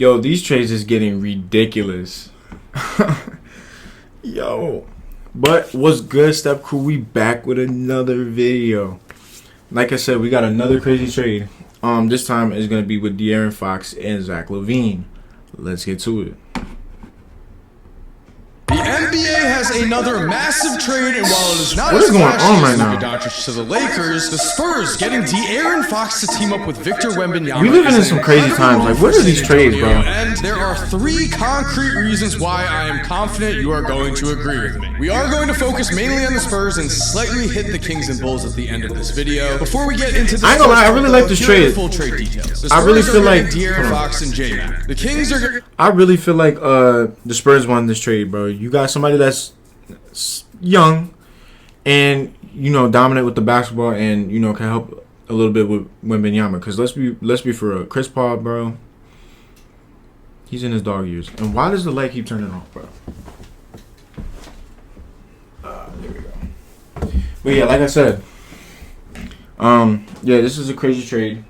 Yo, these trades is getting ridiculous. Yo. But what's good, Step Crew? We back with another video. Like I said, we got another crazy trade. This time it's gonna be with De'Aaron Fox and Zach LaVine. Let's get to it. The NBA has another massive trade, and while it is not what is going on right now? now? To the Lakers, the Spurs getting De'Aaron Fox to team up with Victor Wembanyama. We living in some crazy times. Like, what are these trades, bro? And there are 3 concrete reasons why I am confident you are going to agree with me. We are going to focus mainly on the Spurs and slightly hit the Kings and Bulls at the end of this video. Before we get into the I ain't gonna lie, I really like this trade. Full trade details. I really feel like De'Aaron Fox and J-Mac. The Kings are. I really feel like the Spurs won this trade, bro. You got somebody that's young and dominant with the basketball, and can help a little bit with Wembanyama. Because let's be for real, Chris Paul, bro, he's in his dog years. And why does the light keep turning off, bro? There we go. But yeah, like I said, yeah, this is a crazy trade,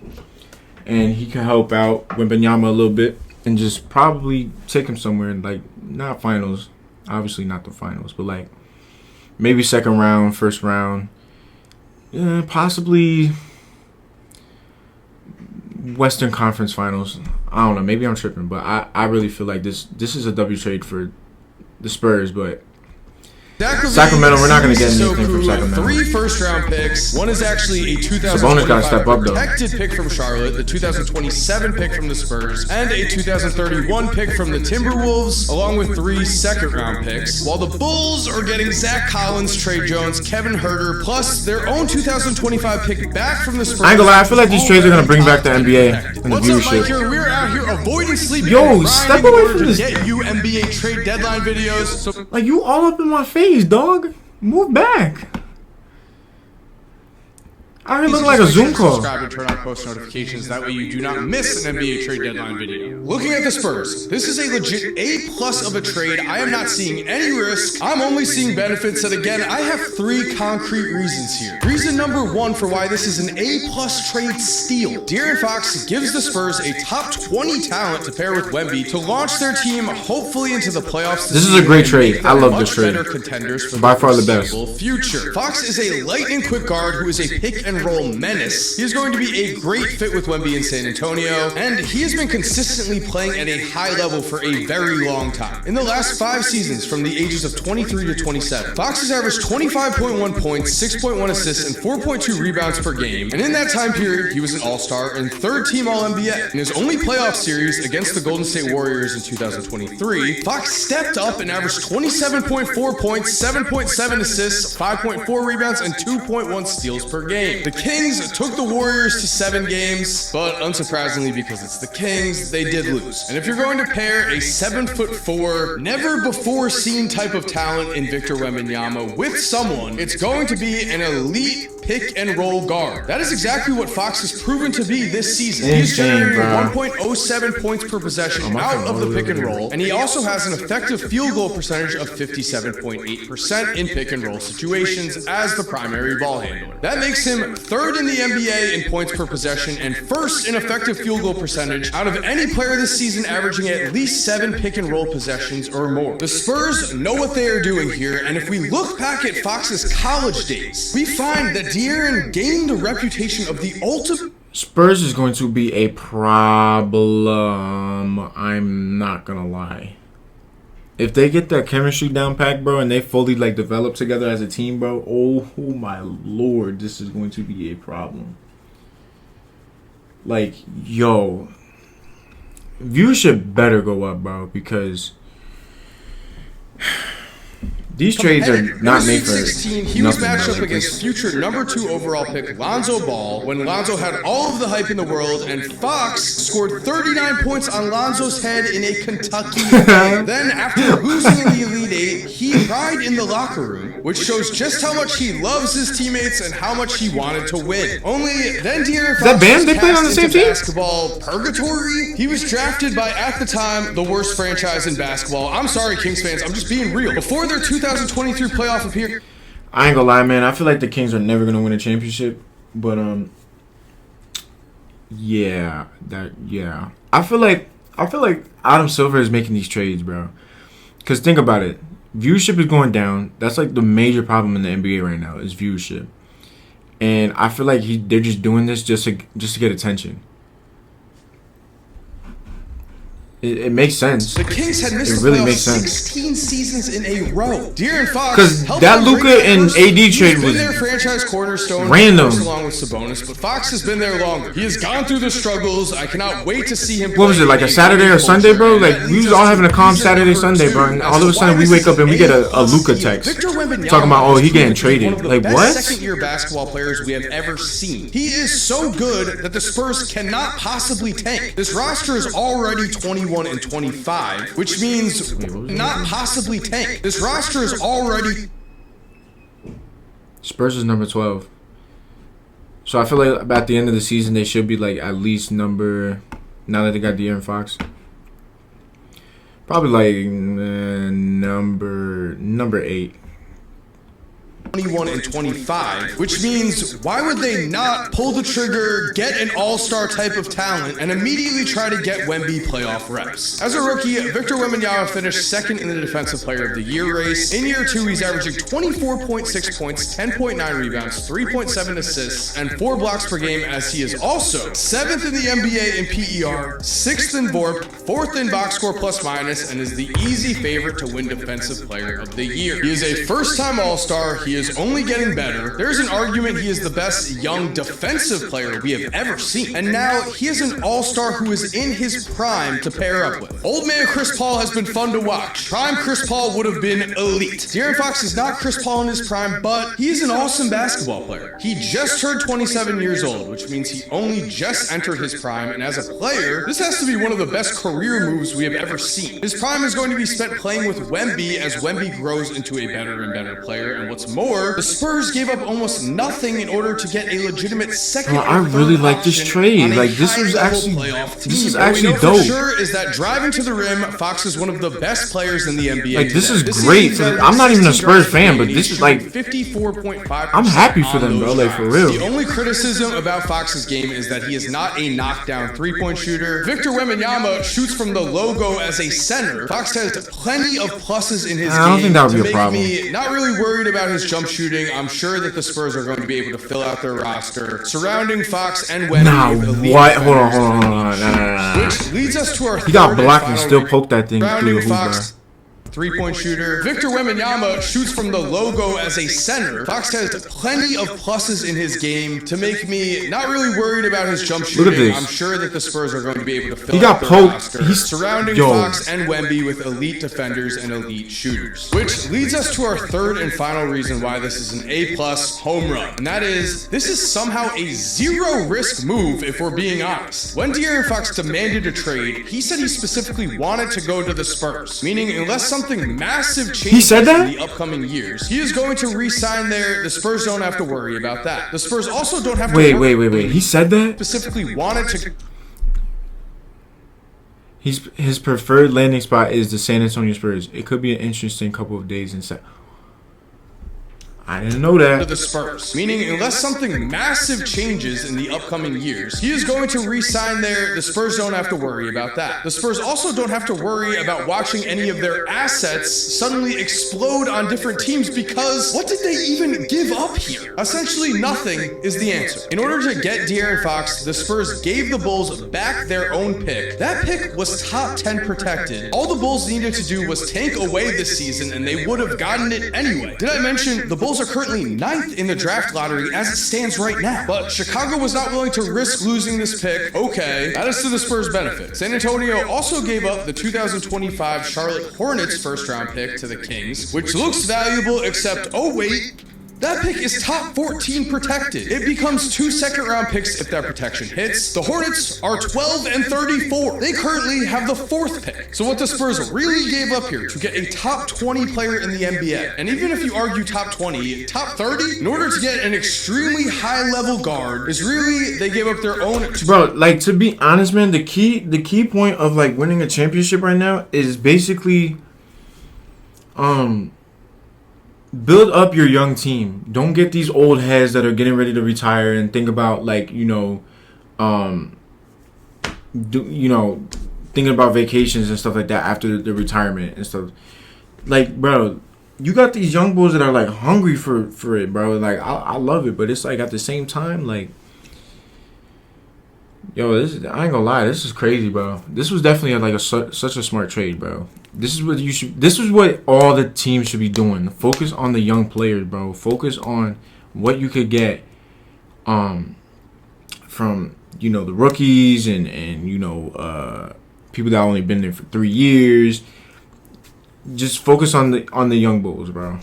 and he can help out Wembanyama a little bit and just probably take him somewhere in, like, not finals. Obviously not the finals, but like maybe second round, first round, possibly Western Conference Finals. I don't know. Maybe I'm tripping, but I really feel like this is a W trade for the Spurs, but Sacramento, we're not going to get anything from Sacramento. 3 first-round picks. One is actually a Sabonis got to step up, though. Protected pick from Charlotte, the 2027 pick from the Spurs, and a 2031 pick from the Timberwolves, along with 3 second-round picks. While the Bulls are getting Zach Collins, Trey Jones, Kevin Huerter, plus their own 2025 pick back from the Spurs. I ain't gonna lie, I feel like these trades are going to bring back the NBA and the viewership. We're out here avoiding sleep. Yo, step away from this. Get you NBA trade deadline videos. So, like, you all up in my face, dog. Move back. I already look like a Zoom call. Subscribe and turn on post notifications. That way you do not miss an NBA trade deadline video. Looking at the Spurs, this is a legit A+ of a trade. I am not seeing any risk. I'm only seeing benefits. And again, I have 3 concrete reasons here. Reason number 1 for why this is an A+ trade steal. De'Aaron Fox gives the Spurs a top 20 talent to pair with Wemby to launch their team hopefully into the playoffs. This is a great trade. I love this trade. Contenders for by far the best. Future. Fox is a lightning quick guard who is a pick and roll menace. He is going to be a great fit with Wemby in San Antonio, and he has been consistently playing at a high level for a very long time. In the last 5 seasons, from the ages of 23 to 27, Fox has averaged 25.1 points, 6.1 assists, and 4.2 rebounds per game, and in that time period, he was an All-Star and 3rd-team All-NBA. In his only playoff series against the Golden State Warriors in 2023, Fox stepped up and averaged 27.4 points, 7.7 assists, 5.4 rebounds, and 2.1 steals per game. The Kings took the Warriors to 7 games, but unsurprisingly, because it's the Kings, they did lose. And if you're going to pair a 7'4", never-before-seen type of talent in Victor Wembanyama with someone, it's going to be an elite pick-and-roll guard. That is exactly what Fox has proven to be this season. He's generating 1.07 points per possession out of the pick-and-roll, and he also has an effective field goal percentage of 57.8% in pick-and-roll situations as the primary ball handler. That makes him 3rd in the NBA in points per possession and 1st in effective field goal percentage out of any player this season, averaging at least 7 pick-and-roll possessions or more. The Spurs know what they are doing here, and if we look back at Fox's college days, we find that De'Aaron gained the reputation of the ultimate. Spurs is going to be a problem. I'm not gonna lie. If they get that chemistry down packed, bro, and they fully develop together as a team, bro, oh my lord, this is going to be a problem. Like, yo, viewership better go up, bro, because these trades are not made for 16, he was matched up against future number 2 overall pick Lonzo Ball when Lonzo had all of the hype in the world, and Fox scored 39 points on Lonzo's head in a Kentucky game. Then, after losing in the Elite 8, he cried in the locker room, which shows just how much he loves his teammates and how much he wanted to win. Only then De'Aaron Fox band they play on the same team? Basketball purgatory. He was drafted by, at the time, the worst franchise in basketball. I'm sorry, Kings fans, I'm just being real. Before their 2023 playoff appearance, I ain't gonna lie, man. I feel like the Kings are never gonna win a championship, but yeah. I feel like I feel like Adam Silver is making these trades, bro. Because think about it. Viewership is going down. That's like the major problem in the NBA right now is viewership. And I feel like they're just doing this just to get attention. It makes sense. The Kings had missed it really makes sense. 16 seasons in a row. De'Aaron Fox, because that Luka and AD trade was their franchise cornerstone, random, along with Sabonis. But Fox has been there longer. He has gone through the struggles. I cannot wait to see him. What was it, like a Saturday or Sunday, bro? Like we was all having a calm Saturday, Sunday, bro, and all of a sudden we wake up and we get a Luka text talking about, oh, he getting traded. Like what? Second-year basketball players we have ever seen. He is so good that the Spurs cannot possibly tank. This roster is already 21 and 25, which means not possibly tank. This roster is already. Spurs is number 12. So I feel like at the end of the season they should be like at least number. Now that they got De'Aaron Fox, probably like number 8. 21 and 25, which means why would they not pull the trigger, get an all-star type of talent, and immediately try to get Wemby playoff reps? As a rookie, Victor Wembanyama finished second in the Defensive Player of the Year race. In year 2, he's averaging 24.6 points, 10.9 rebounds, 3.7 assists, and 4 blocks per game, as he is also 7th in the NBA in PER, 6th in VORP, 4th in box score plus minus, and is the easy favorite to win Defensive Player of the Year. He is a first-time All-Star. He is only getting better. There's an argument he is the best young defensive player we have ever seen. And now he is an all-star who is in his prime to pair up with. Old man Chris Paul has been fun to watch. Prime Chris Paul would have been elite. De'Aaron Fox is not Chris Paul in his prime, but he is an awesome basketball player. He just turned 27 years old, which means he only just entered his prime, and as a player, this has to be one of the best career moves we have ever seen. His prime is going to be spent playing with Wemby as Wemby grows into a better and better player, and what's more, the Spurs gave up almost nothing in order to get a legitimate second. I really like this trade. Like this is actually dope. For sure is that driving to the rim, Fox is one of the best players in the NBA. Like this is great. I'm not even a Spurs fan, but this is like 54.5%. I'm happy for them, bro. Like for real. The only criticism about Fox's game is that he is not a knockdown three-point shooter. Victor Wembanyama shoots from the logo as a center. Fox has plenty of pluses in his game. I don't think that would be a problem. Not really worried about his jump shooting. I'm sure that the Spurs are going to be able to fill out their roster surrounding Fox and Wemby. Nah, what? Hold on. Nah. Which leads us to our he got blocked and still poked that thing through the hoop, bro. Three-point shooter. Victor Wembanyama shoots from the logo as a center. Fox has plenty of pluses in his game to make me not really worried about his jump shooting. Look at this. I'm sure that the Spurs are going to be able to fill he got out poked. roster surrounding Fox and Wemby with elite defenders and elite shooters. Which leads us to our third and final reason why this is an A-plus home run. And that is, this is somehow a zero-risk move if we're being honest. When De'Aaron Fox demanded a trade, he said he specifically wanted to go to the Spurs, meaning unless something massive changes in the upcoming years, he is going to re-sign there. The Spurs don't have to worry about that. The Spurs also don't have to wait. He said that? Specifically wanted to. His preferred landing spot is the San Antonio Spurs. It could be an interesting couple of days in I didn't know that. To the Spurs, meaning unless something massive changes in the upcoming years, he is going to re-sign there. The Spurs don't have to worry about that. The Spurs also don't have to worry about watching any of their assets suddenly explode on different teams because what did they even give up here? Essentially nothing is the answer. In order to get De'Aaron Fox, the Spurs gave the Bulls back their own pick. That pick was top 10 protected. All the Bulls needed to do was tank away this season and they would have gotten it anyway. Did I mention the Bulls are currently 9th in the draft lottery as it stands right now? But Chicago was not willing to risk losing this pick. Okay, that is to the Spurs' benefit. San Antonio also gave up the 2025 Charlotte Hornets first-round pick to the Kings, which looks valuable except, oh wait, that pick is top 14 protected. It becomes 2 second-round picks if that protection hits. The Hornets are 12 and 34. They currently have the 4th pick. So what the Spurs really gave up here to get a top 20 player in the NBA, and even if you argue top 20, top 30, in order to get an extremely high-level guard, is really they gave up their own. Bro, like to be honest, man, the key point of like winning a championship right now is basically, build up your young team. Don't get these old heads that are getting ready to retire and think about like, thinking about vacations and stuff like that after the retirement and stuff. Like, bro, you got these young bulls that are like hungry for it, bro. Like, I love it, but it's like at the same time, like, yo, I ain't gonna lie, this is crazy, bro. This was definitely like such a smart trade, bro. This is what all the teams should be doing. Focus on the young players, bro. Focus on what you could get, from the rookies and people that only been there for 3 years. Just focus on the young bulls, bro.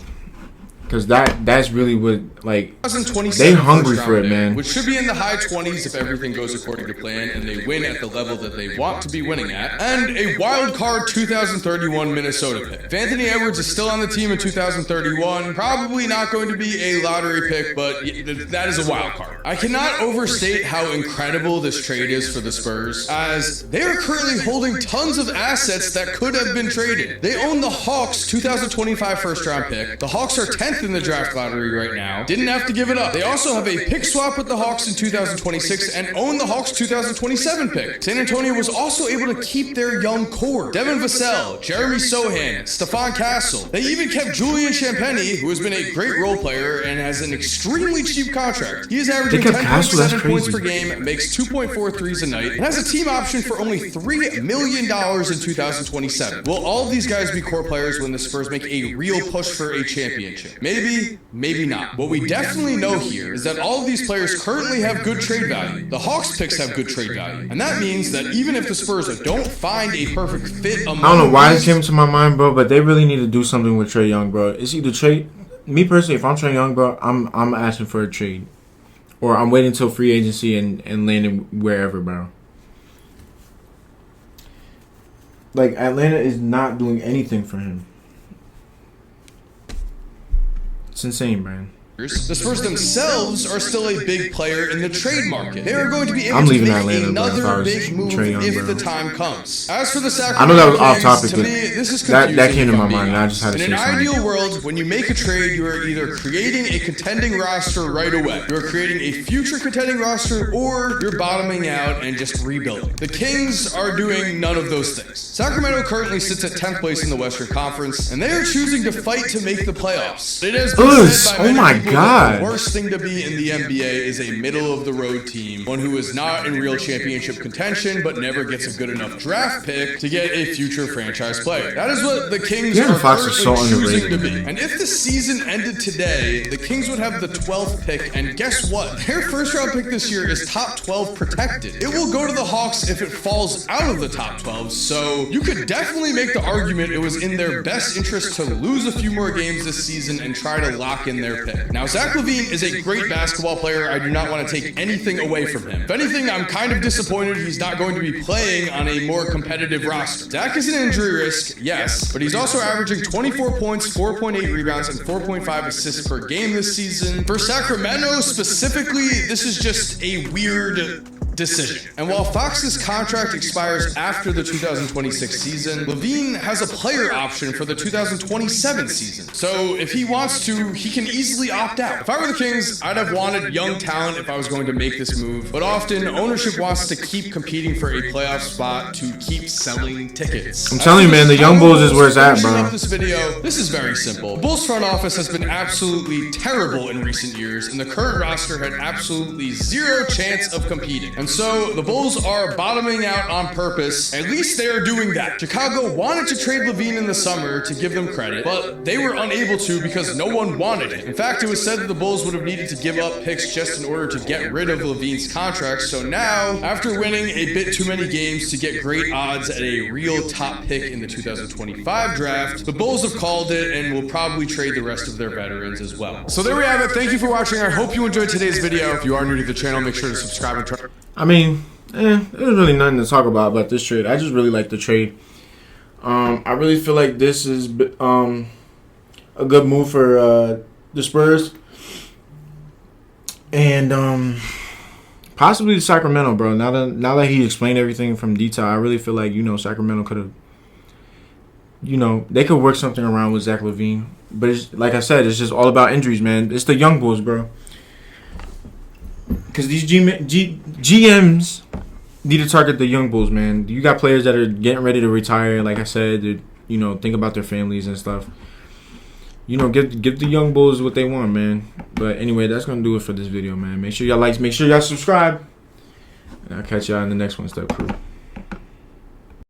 Because that's really what, like, they hungry for it, man. Which should be in the high 20s if everything goes according to plan and they win at the level that they want to be winning at. And a wild card 2031 Minnesota pick. If Anthony Edwards is still on the team in 2031, probably not going to be a lottery pick, but that is a wild card. I cannot overstate how incredible this trade is for the Spurs, as they are currently holding tons of assets that could have been traded. They own the Hawks 2025 first round pick. The Hawks are 10th in the draft lottery right now. Didn't have to give it up. They also have a pick swap with the Hawks in 2026 and own the Hawks 2027 pick. San Antonio was also able to keep their young core. Devin Vassell, Jeremy Sohan, Stephon Castle. They even kept Julian Champagny, who has been a great role player and has an extremely cheap contract. He is averaging 10.7 points per game, makes 2.4 threes a night, and has a team option for only $3 million in 2027. Will all of these guys be core players when the Spurs make a real push for a championship? Maybe, maybe not. What we definitely know here is that all of these players currently have good trade value. The Hawks picks have good trade value. And that means that even if the Spurs don't find a perfect fit among I don't know why it came to my mind, bro, but they really need to do something with Trae Young, bro. It's either trade. Me personally, if I'm Trae Young, bro, I'm asking for a trade. Or I'm waiting until free agency and landing wherever, bro. Like, Atlanta is not doing anything for him. It's insane, man. The Spurs themselves are still a big player in the trade market. They are going to be able to make another big move if the time comes. As for the Sacramento I know that was off topic, to but me, this is confusing. that came to my mind, and I just had to say something. In an something. ideal world, when you make a trade, you are either creating a contending roster right away. You are creating a future contending roster, or you're bottoming out and just rebuilding. The Kings are doing none of those things. Sacramento currently sits at 10th place in the Western Conference, and they are choosing to fight to make the playoffs. It has been said by many people that the worst thing to be in the NBA is a middle-of-the-road team, one who is not in real championship contention but never gets a good enough draft pick to get a future franchise player. That is what the Kings are currently choosing to be. And if the season ended today, the Kings would have the 12th pick, and guess what? Their first-round pick this year is top 12 protected. It will go to the Hawks if it falls out of the top 12, so you could definitely make the argument it was in their best interest to lose a few more games this season and try to lock in their pick. Now, Zach LaVine is a great basketball player. I do not want to take anything away from him. If anything, I'm kind of disappointed he's not going to be playing on a more competitive roster. Zach is an injury risk, yes, but he's also averaging 24 points, 4.8 rebounds, and 4.5 assists per game this season. For Sacramento specifically, this is just a weird decision. And while Fox's contract expires after the 2026 season, LaVine has a player option for the 2027 season. So if he wants to, he can easily opt out. If I were the Kings, I'd have wanted young talent if I was going to make this move. But often, ownership wants to keep competing for a playoff spot to keep selling tickets. I'm telling you, man, the young Bulls is where it's at, bro. This video, this is very simple. The Bulls front office has been absolutely terrible in recent years, and the current roster had absolutely zero chance of competing. And so the Bulls are bottoming out on purpose. At least they are doing that. Chicago wanted to trade LaVine in the summer to give them credit, but they were unable to because no one wanted it. In fact, it was said that the Bulls would have needed to give up picks just in order to get rid of LaVine's contract. So now, after winning a bit too many games to get great odds at a real top pick in the 2025 draft, the Bulls have called it and will probably trade the rest of their veterans as well. So there we have it. Thank you for watching. I hope you enjoyed today's video. If you are new to the channel, make sure to subscribe and turn. I mean, there's really nothing to talk about this trade. I just really like the trade. I really feel like this is a good move for the Spurs. And possibly Sacramento, bro. Now that he explained everything from detail, I really feel like, Sacramento could have, they could work something around with Zach LaVine. But it's, like I said, it's just all about injuries, man. It's the young Bulls, bro. Because these GMs need to target the young bulls, man. You got players that are getting ready to retire. Like I said, you know, think about their families and stuff. You know, give the young bulls what they want, man. But anyway, that's gonna do it for this video, man. Make sure y'all like, make sure y'all subscribe, and I'll catch y'all in the next one, Step Crew.